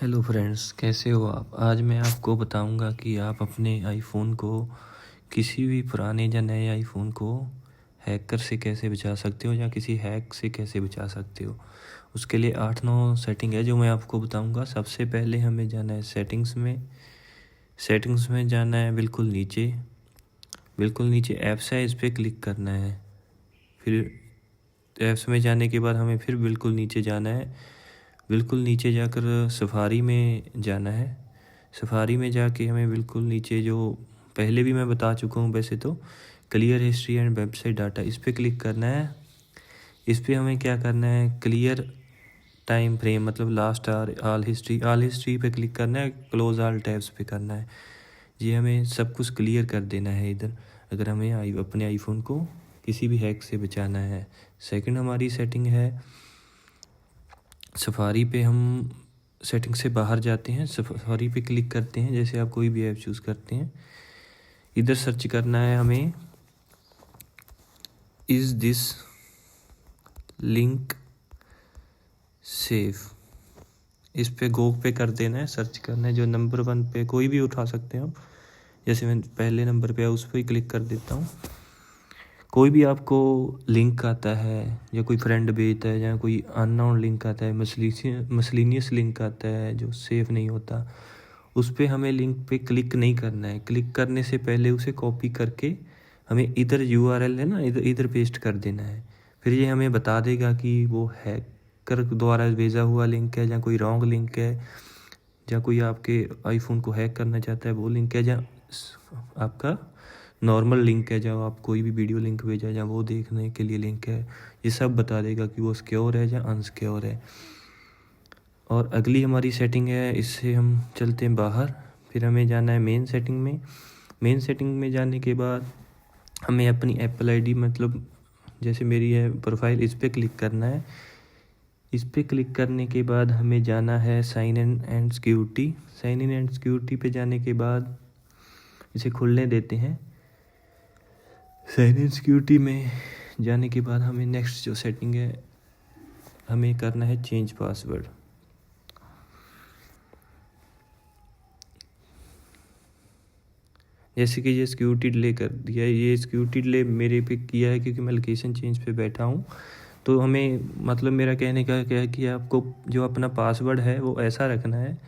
Hello friends, कैसे हो आप। आज मैं आपको बताऊंगा कि आप अपने आईफोन को किसी भी पुराने या नए आईफोन को हैकर से कैसे बचा सकते हो या किसी हैक से कैसे बचा सकते हो। उसके लिए 8-9 सेटिंग है जो मैं आपको बताऊंगा। सबसे पहले हमें जाना है सेटिंग्स में जाना है बिल्कुल नीचे ऐप्स है, इस पर क्लिक करना है। फिर ऐप्स में जाने के बाद हमें फिर बिल्कुल नीचे जाना है। बिल्कुल नीचे जाकर सफारी में जाना है। सफारी में जाके हमें बिल्कुल नीचे, जो पहले भी मैं बता चुका हूँ वैसे तो, clear history and website data, इस पर क्लिक करना है। इस पर हमें क्या करना है, क्लियर टाइम फ्रेम मतलब लास्ट ऑल हिस्ट्री पे क्लिक करना है। क्लोज ऑल टैब्स पे करना है। ये हमें सब कुछ क्लियर कर देना है इधर, अगर हमें अपने आईफोन को किसी भी हैक से बचाना है। सेकंड हमारी सेटिंग है सफारी पे। हम सेटिंग से बाहर जाते हैं, सफारी पे क्लिक करते हैं। जैसे आप कोई भी ऐप चूज़ करते हैं, इधर सर्च करना है हमें, इज़ दिस लिंक सेफ। इस पे गो पे कर देना है, सर्च करना है। जो नंबर 1 पे कोई भी उठा सकते हैं आप, जैसे मैं पहले नंबर पे उस पर ही क्लिक कर देता हूँ। कोई भी आपको लिंक आता है या कोई फ्रेंड भेजता है या कोई अननोन लिंक आता है, मसलिनियस लिंक आता है जो सेफ़ नहीं होता, उस पर हमें लिंक पे क्लिक नहीं करना है। क्लिक करने से पहले उसे कॉपी करके हमें इधर URL है ना, इधर इधर पेस्ट कर देना है। फिर ये हमें बता देगा कि वो हैकर द्वारा भेजा हुआ लिंक है या कोई रॉन्ग लिंक है, या कोई आपके आईफोन को हैक करना चाहता है वो लिंक है, या आपका नॉर्मल लिंक है, जब आप कोई भी वीडियो लिंक भेजा या वो देखने के लिए लिंक है। ये सब बता देगा कि वो सिक्योर है या अनसिक्योर है। और अगली हमारी सेटिंग है, इससे हम चलते हैं बाहर। फिर हमें जाना है मेन सेटिंग में जाने के बाद हमें अपनी एप्पल आईडी, मतलब जैसे मेरी है प्रोफाइल, इस पर क्लिक करना है। इस पर क्लिक करने के बाद हमें जाना है साइन इन एंड सिक्योरिटी पे जाने के बाद इसे खुलने देते हैं। साइन इन सिक्योरिटी में जाने के बाद हमें नेक्स्ट जो सेटिंग है, हमें करना है चेंज पासवर्ड। जैसे कि ये सिक्योरिटी डिले कर दिया है, ये सिक्योरिटी डिले मेरे पे किया है क्योंकि मैं लोकेशन चेंज पे बैठा हूँ। तो हमें, मतलब मेरा कहने का क्या है कि आपको जो अपना पासवर्ड है वो ऐसा रखना है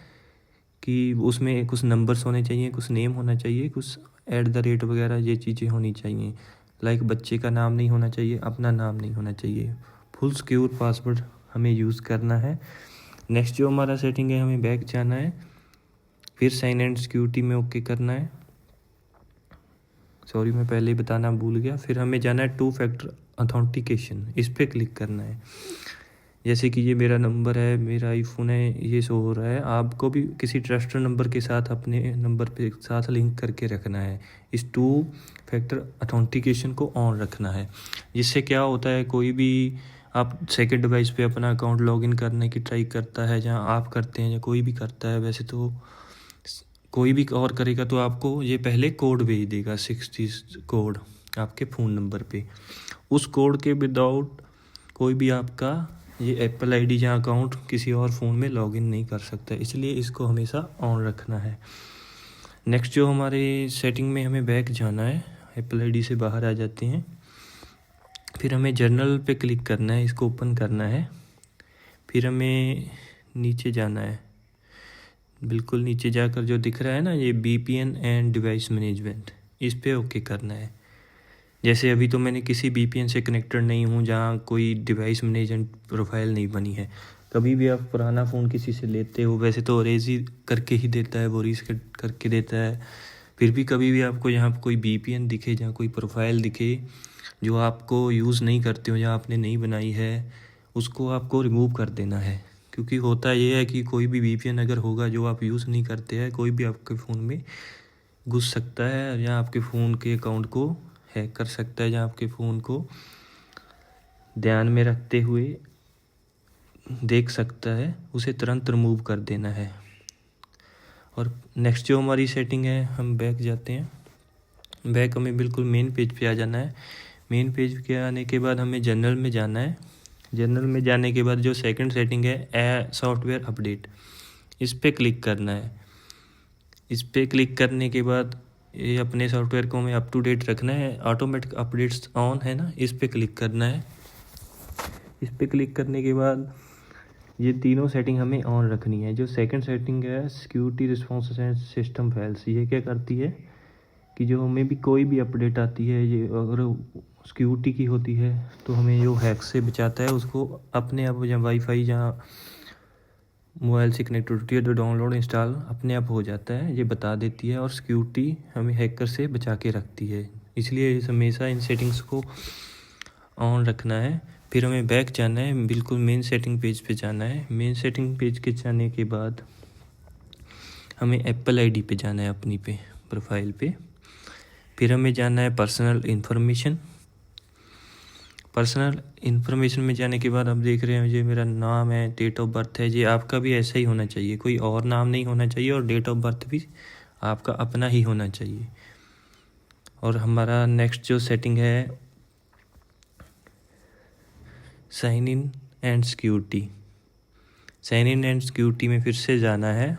कि उसमें कुछ नंबर्स होने चाहिए, कुछ नेम होना चाहिए, कुछ @ वगैरह ये चीज़ें होनी चाहिए। लाइक बच्चे का नाम नहीं होना चाहिए, अपना नाम नहीं होना चाहिए। फुल सिक्योर पासवर्ड हमें यूज़ करना है। नेक्स्ट जो हमारा सेटिंग है, हमें बैक जाना है, फिर साइन एंड सिक्योरिटी में ओके करना है। सॉरी, मैं पहले ही बताना भूल गया। फिर हमें जाना है 2 फैक्टर ऑथेंटिकेशन, इस पर क्लिक करना है। जैसे कि ये मेरा नंबर है, मेरा आईफोन है, ये शो हो रहा है। आपको भी किसी ट्रस्टेड नंबर के साथ अपने नंबर पे साथ लिंक करके रखना है। इस 2 फैक्टर ऑथेंटिकेशन को ऑन रखना है। जिससे क्या होता है, कोई भी आप सेकंड डिवाइस पे अपना अकाउंट लॉगिन करने की ट्राई करता है, जहाँ आप करते हैं या कोई भी करता है, वैसे तो कोई भी और करेगा तो आपको ये पहले कोड भेज देगा, 60 कोड आपके फ़ोन नंबर पे। उस कोड के विदाउट कोई भी आपका ये एप्पल आईडी या अकाउंट किसी और फ़ोन में लॉगिन नहीं कर सकता, इसलिए इसको हमेशा ऑन रखना है। नेक्स्ट जो हमारे सेटिंग में हमें बैक जाना है, एप्पल आईडी से बाहर आ जाते हैं। फिर हमें जर्नल पे क्लिक करना है, इसको ओपन करना है। फिर हमें नीचे जाना है, बिल्कुल नीचे जाकर जो दिख रहा है ना ये VPN एंड डिवाइस मैनेजमेंट, इस पे ओके करना है। जैसे अभी तो मैंने किसी VPN से कनेक्टेड नहीं हूँ जहाँ कोई डिवाइस मैनेजमेंट प्रोफाइल नहीं बनी है। कभी भी आप पुराना फ़ोन किसी से लेते हो, वैसे तो रेज ही करके ही देता है, वो रीसेट करके देता है। फिर भी कभी भी आपको यहाँ पर कोई VPN दिखे, जहाँ कोई प्रोफाइल दिखे जो आपको यूज़ नहीं करते हो, जहाँ आपने नहीं बनाई है, उसको आपको रिमूव कर देना है। क्योंकि होता ये है कि कोई भी VPN अगर होगा जो आप यूज़ नहीं करते हैं, कोई भी आपके फ़ोन में घुस सकता है या आपके फ़ोन के अकाउंट को हैक कर सकता है, या आपके फ़ोन को ध्यान में रखते हुए देख सकता है, उसे तुरंत रिमूव कर देना है। और नेक्स्ट जो हमारी सेटिंग है, हम बैक जाते हैं। बैक हमें बिल्कुल मेन पेज पे आ जाना है। मेन पेज पे आने के बाद हमें जनरल में जाना है। जनरल में जाने के बाद जो सेकंड सेटिंग है, सॉफ्टवेयर अपडेट, इस पर क्लिक करना है। इस पर क्लिक करने के बाद ये अपने सॉफ्टवेयर को हमें अप टू डेट रखना है, ऑटोमेटिक अपडेट्स ऑन है ना, इस पर क्लिक करना है। इस पर क्लिक करने के बाद ये तीनों सेटिंग हमें ऑन रखनी है। जो सेकंड सेटिंग है security response and system files, ये क्या करती है कि जो हमें भी कोई भी अपडेट आती है, ये अगर सिक्योरिटी की होती है तो हमें जो हैक से बचाता है उसको अपने आप जहाँ वाईफाई जहाँ मोबाइल से कनेक्ट होती है तो डाउनलोड इंस्टॉल अपने आप हो जाता है, ये बता देती है और सिक्योरिटी हमें हैकर से बचा के रखती है। इसलिए हमेशा इन सेटिंग्स को ऑन रखना है। फिर हमें बैक जाना है, बिल्कुल मेन सेटिंग पेज पे जाना है। मेन सेटिंग पेज के जाने के बाद हमें एप्पल आईडी पे जाना है, अपनी पे प्रोफाइल पे। फिर हमें जाना है पर्सनल इन्फॉर्मेशन। पर्सनल इन्फॉर्मेशन में जाने के बाद आप देख रहे हैं ये मेरा नाम है, डेट ऑफ बर्थ है, ये आपका भी ऐसा ही होना चाहिए, कोई और नाम नहीं होना चाहिए और डेट ऑफ बर्थ भी आपका अपना ही होना चाहिए। और हमारा नेक्स्ट जो सेटिंग है sign in and security. Sign in and security में फिर से जाना है।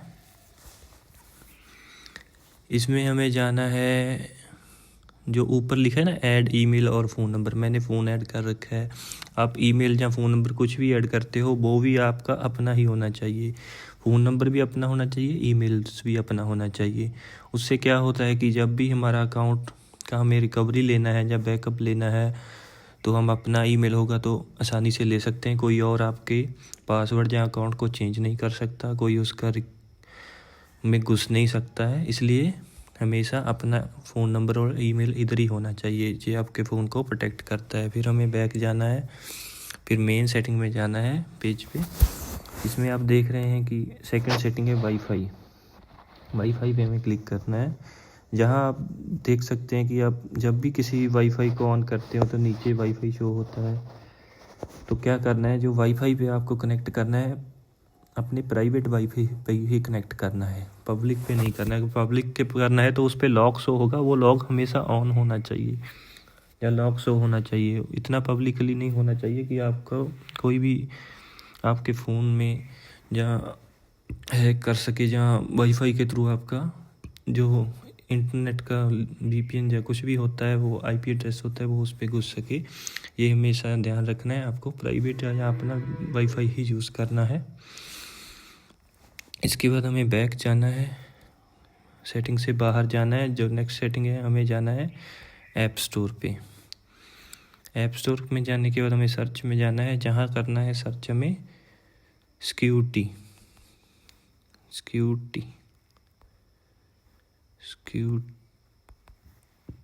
इसमें हमें जाना है जो ऊपर लिखा है ना ऐड ईमेल और फ़ोन नंबर, मैंने फ़ोन ऐड कर रखा है। आप ईमेल या फ़ोन नंबर कुछ भी ऐड करते हो वो भी आपका अपना ही होना चाहिए। फ़ोन नंबर भी अपना होना चाहिए, ईमेल्स भी अपना होना चाहिए। उससे क्या होता है कि जब भी हमारा अकाउंट का हमें रिकवरी लेना है या बैकअप लेना है तो हम अपना ईमेल होगा तो आसानी से ले सकते हैं। कोई और आपके पासवर्ड या अकाउंट को चेंज नहीं कर सकता, कोई उसका में घुस नहीं सकता है। इसलिए हमेशा अपना फ़ोन नंबर और ईमेल इधर ही होना चाहिए, ये आपके फ़ोन को प्रोटेक्ट करता है। फिर हमें बैक जाना है, फिर मेन सेटिंग में जाना है पेज पे। इसमें आप देख रहे हैं कि सेकंड सेटिंग है वाईफाई। वाईफाई पे हमें क्लिक करना है। जहां आप देख सकते हैं कि आप जब भी किसी वाईफाई को ऑन करते हो तो नीचे वाईफाई शो होता है। तो क्या करना है, जो वाईफाई पे आपको कनेक्ट करना है अपने प्राइवेट वाईफाई पे ही कनेक्ट करना है, पब्लिक पे नहीं करना है। पब्लिक के करना है तो उस पर लॉक शो होगा, वो लॉक हमेशा ऑन होना चाहिए या लॉक शो होना चाहिए। इतना पब्लिकली नहीं होना चाहिए कि आपको कोई भी आपके फ़ोन में जहाँ हैक कर सके, जहाँ वाईफाई के थ्रू आपका जो इंटरनेट का वीपीएन या कुछ भी होता है, वो आईपी एड्रेस होता है, वो उस पर घुस सके। ये हमेशा ध्यान रखना है आपको, प्राइवेट या अपना वाईफाई ही यूज़ करना है। इसके बाद हमें बैक जाना है, सेटिंग से बाहर जाना है। जो नेक्स्ट सेटिंग है हमें जाना है ऐप स्टोर पे। ऐप स्टोर में जाने के बाद हमें सर्च में जाना है, जहाँ करना है सर्च हमें सिक्योरिटी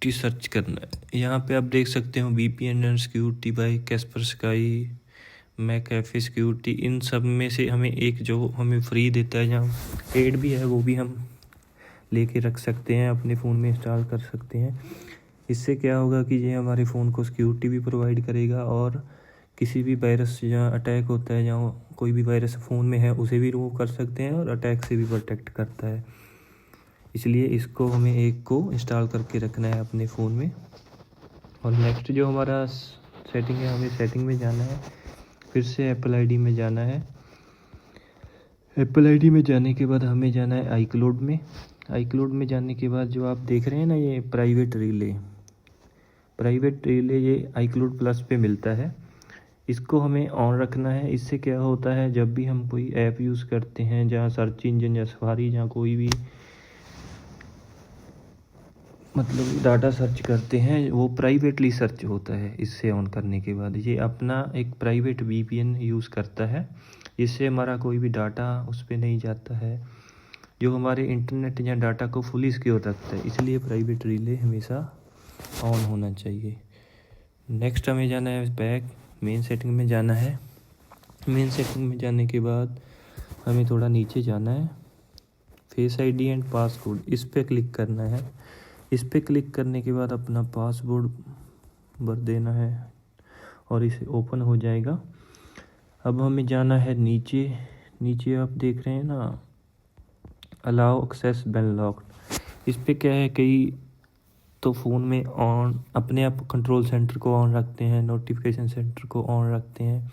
सर्च करना है। यहाँ पे आप देख सकते हो VPN and security by Kaspersky, McAfee security. इन सब में से हमें एक जो हमें फ्री देता है, जहाँ पेड भी है, वो भी हम लेके रख सकते हैं, अपने फ़ोन में इंस्टॉल कर सकते हैं। इससे क्या होगा कि ये हमारे फ़ोन को सिक्योरिटी भी प्रोवाइड करेगा और किसी भी वायरस जहाँ अटैक होता है, जहाँ कोई भी वायरस फ़ोन में है, उसे भी रिमूव कर सकते हैं और अटैक से भी प्रोटेक्ट करता है। इसलिए इसको हमें एक को इंस्टॉल करके रखना है अपने फ़ोन में। और नेक्स्ट जो हमारा सेटिंग है, हमें सेटिंग में जाना है, फिर से एप्पल आईडी में जाना है। एप्पल आईडी में जाने के बाद हमें जाना है आईक्लाउड में। आईक्लाउड में जाने के बाद जो आप देख रहे हैं ना ये प्राइवेट रिले ये आईक्लाउड प्लस पे मिलता है। इसको हमें ऑन रखना है। इससे क्या होता है, जब भी हम कोई ऐप यूज़ करते हैं, जहाँ सर्च इंजन या सफारी, जहाँ कोई भी मतलब डाटा सर्च करते हैं, वो प्राइवेटली सर्च होता है। इससे ऑन करने के बाद ये अपना एक प्राइवेट वीपीएन यूज़ करता है, इससे हमारा कोई भी डाटा उस पर नहीं जाता है, जो हमारे इंटरनेट या डाटा को फुली सिक्योर रखता है। इसलिए प्राइवेट रिले हमेशा ऑन होना चाहिए। नेक्स्ट हमें जाना है बैक, मेन सेटिंग में जाना है। मेन सेटिंग में जाने के बाद हमें थोड़ा नीचे जाना है, फेस आईडी एंड पासवर्ड, इस पर क्लिक करना है। इस पर क्लिक करने के बाद अपना पासवर्ड भर देना है और इसे ओपन हो जाएगा। अब हमें जाना है नीचे आप देख रहे हैं ना अलाउ एक्सेस व्हेन लॉक्ड। इस पर क्या है, कई तो फ़ोन में ऑन अपने आप कंट्रोल सेंटर को ऑन रखते हैं, नोटिफिकेशन सेंटर को ऑन रखते हैं।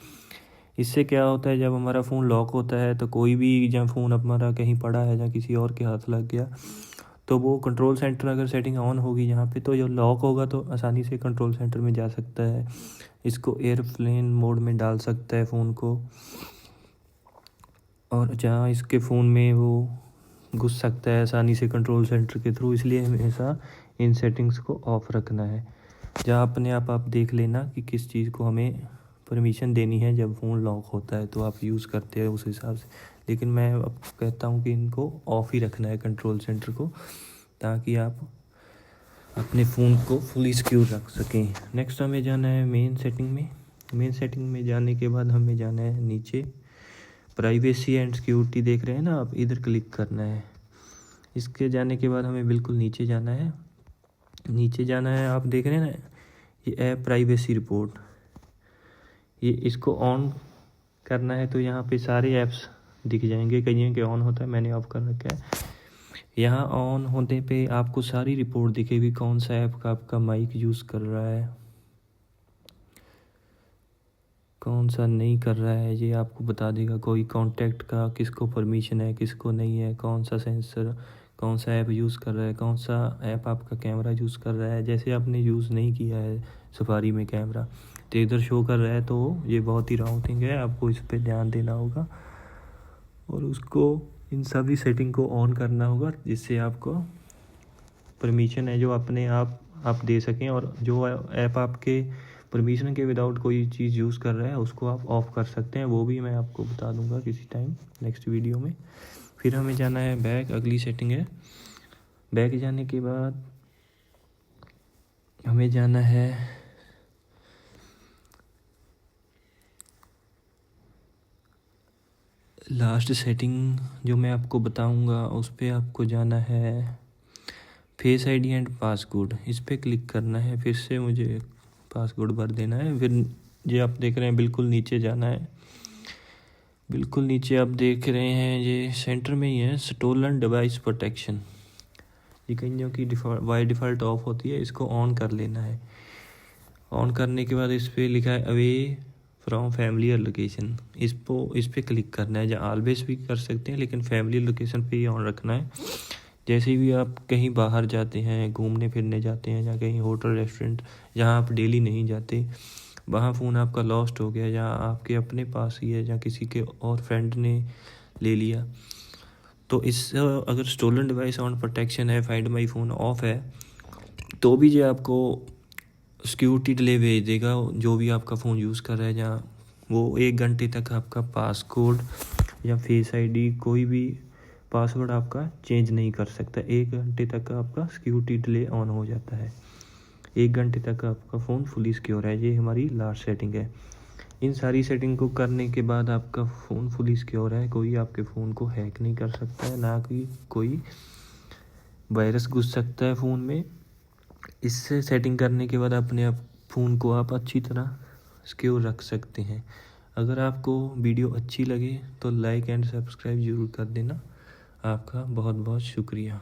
इससे क्या होता है, जब हमारा फ़ोन लॉक होता है तो कोई भी जब फ़ोन हमारा कहीं पड़ा है या किसी और के हाथ लग गया, तो वो कंट्रोल सेंटर अगर सेटिंग ऑन होगी यहाँ पे, तो जो लॉक होगा तो आसानी से कंट्रोल सेंटर में जा सकता है, इसको एयरप्लेन मोड में डाल सकता है फ़ोन को, और जहाँ इसके फ़ोन में वो घुस सकता है आसानी से कंट्रोल सेंटर के थ्रू। इसलिए हमेशा इन सेटिंग्स को ऑफ़ रखना है। जहाँ अपने आप देख लेना कि किस चीज़ को हमें परमिशन देनी है। जब फ़ोन लॉक होता है तो आप यूज़ करते हैं उस हिसाब से, लेकिन मैं अब कहता हूँ कि इनको ऑफ़ ही रखना है कंट्रोल सेंटर को, ताकि आप अपने फ़ोन को फुली सिक्योर रख सकें। नेक्स्ट हमें जाना है मेन सेटिंग में। मेन सेटिंग में जाने के बाद हमें जाना है नीचे, प्राइवेसी एंड सिक्योरिटी देख रहे हैं ना आप, इधर क्लिक करना है। इसके जाने के बाद हमें बिल्कुल नीचे जाना है। नीचे जाना है, आप देख रहे हैं ना ये ऐप प्राइवेसी रिपोर्ट, ये इसको ऑन करना है। तो यहाँ पे सारे ऐप्स दिख जाएंगे, कहीं के ऑन होता है, मैंने ऑफ कर रखा है। यहाँ ऑन होने पे आपको सारी रिपोर्ट दिखेगी, कौन सा ऐप का आपका माइक यूज़ कर रहा है, कौन सा नहीं कर रहा है, ये आपको बता देगा। कोई कॉन्टैक्ट का किसको परमिशन है, किसको नहीं है, कौन सा सेंसर, कौन सा ऐप यूज़ कर रहा है, कौन सा ऐप आपका कैमरा यूज़ कर रहा है। जैसे आपने यूज़ नहीं किया है सफारी में कैमरा, तो इधर शो कर रहा है, तो ये बहुत ही रॉन्ग थिंग है, आपको इस पर ध्यान देना होगा और उसको इन सभी सेटिंग को ऑन करना होगा, जिससे आपको परमिशन है जो अपने आप दे सकें, और जो ऐप आपके परमिशन के विदाउट कोई चीज़ यूज़ कर रहा है उसको आप ऑफ़ कर सकते हैं। वो भी मैं आपको बता दूंगा किसी टाइम नेक्स्ट वीडियो में। फिर हमें जाना है बैक, अगली सेटिंग है। बैक जाने के बाद हमें जाना है लास्ट सेटिंग जो मैं आपको बताऊंगा, उस पर आपको जाना है फेस आईडी एंड पासकोड, इस पर क्लिक करना है। फिर से मुझे पासकोड भर देना है। फिर ये आप देख रहे हैं बिल्कुल नीचे जाना है। बिल्कुल नीचे आप देख रहे हैं ये सेंटर में ही है, स्टोलन डिवाइस प्रोटेक्शन, ये कहीं की बाय डिफ़ॉल्ट ऑफ होती है, इसको ऑन कर लेना है। ऑन करने के बाद इस पर लिखा है अवे फ्रॉम फैमिली लोकेशन, इस पर क्लिक करना है। जहाँ ऑलवेज भी कर सकते हैं, लेकिन फैमिली लोकेशन पे ही ऑन रखना है। जैसे भी आप कहीं बाहर जाते हैं, घूमने फिरने जाते हैं, या कहीं होटल रेस्टोरेंट जहाँ आप डेली नहीं जाते, वहाँ फ़ोन आपका लॉस्ट हो गया, या आपके अपने पास ही है, या किसी के और फ्रेंड ने ले लिया, तो इस अगर स्टोलन डिवाइस ऑन प्रोटेक्शन है, फाइंड माई फ़ोन ऑफ है, तो भी ये आपको सिक्योरिटी डिले भेज देगा। जो भी आपका फ़ोन यूज़ कर रहा है, जहाँ वो 1 घंटे तक आपका पासकोड या फेस आईडी, कोई भी पासवर्ड आपका चेंज नहीं कर सकता। 1 घंटे तक आपका सिक्योरिटी डिले ऑन हो जाता है। 1 घंटे तक आपका फ़ोन फुली सिक्योर है। ये हमारी लास्ट सेटिंग है। इन सारी सेटिंग को करने के बाद आपका फ़ोन फुली सिक्योर है, कोई आपके फ़ोन को हैक नहीं कर सकता है, ना कि कोई वायरस घुस सकता है फ़ोन में। इससे सेटिंग करने के बाद अपने आप फ़ोन को आप अच्छी तरह सिक्योर रख सकते हैं। अगर आपको वीडियो अच्छी लगे तो लाइक एंड सब्सक्राइब ज़रूर कर देना। आपका बहुत बहुत शुक्रिया।